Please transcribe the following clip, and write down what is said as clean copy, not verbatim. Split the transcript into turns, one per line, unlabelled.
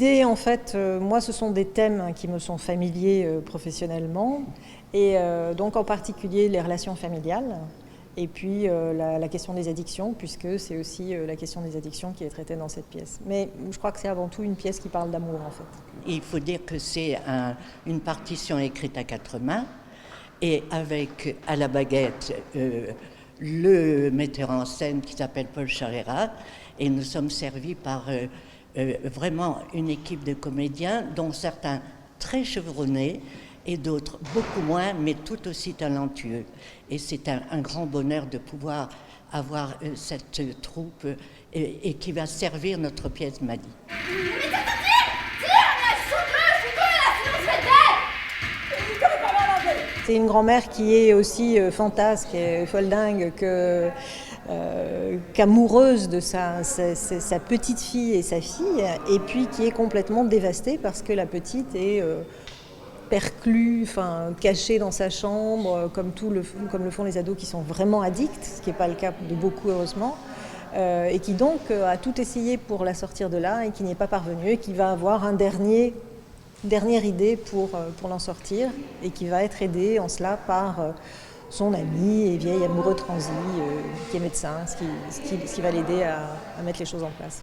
L'idée, en fait, moi, ce sont des thèmes qui me sont familiers professionnellement, et donc en particulier les relations familiales, et puis la question des addictions, puisque c'est aussi la question des addictions qui est traitée dans cette pièce. Mais je crois que c'est avant tout une pièce qui parle d'amour, en fait.
Il faut dire que c'est une partition écrite à quatre mains, et avec à la baguette le metteur en scène qui s'appelle Paul Charera, et nous sommes servis par vraiment une équipe de comédiens, dont certains très chevronnés et d'autres beaucoup moins, mais tout aussi talentueux. Et c'est un grand bonheur de pouvoir avoir cette troupe et qui va servir notre pièce Mali.
C'est une grand-mère qui est aussi fantasque et folle dingue qu'amoureuse de sa petite fille et sa fille, et puis qui est complètement dévastée parce que la petite est perclue, cachée dans sa chambre, comme le font les ados qui sont vraiment addicts, ce qui n'est pas le cas de beaucoup, heureusement, et qui donc a tout essayé pour la sortir de là et qui n'y est pas parvenue, et qui va avoir dernière idée pour l'en sortir, et qui va être aidé en cela par son ami et vieil amoureux transi qui est médecin, ce qui va l'aider à mettre les choses en place.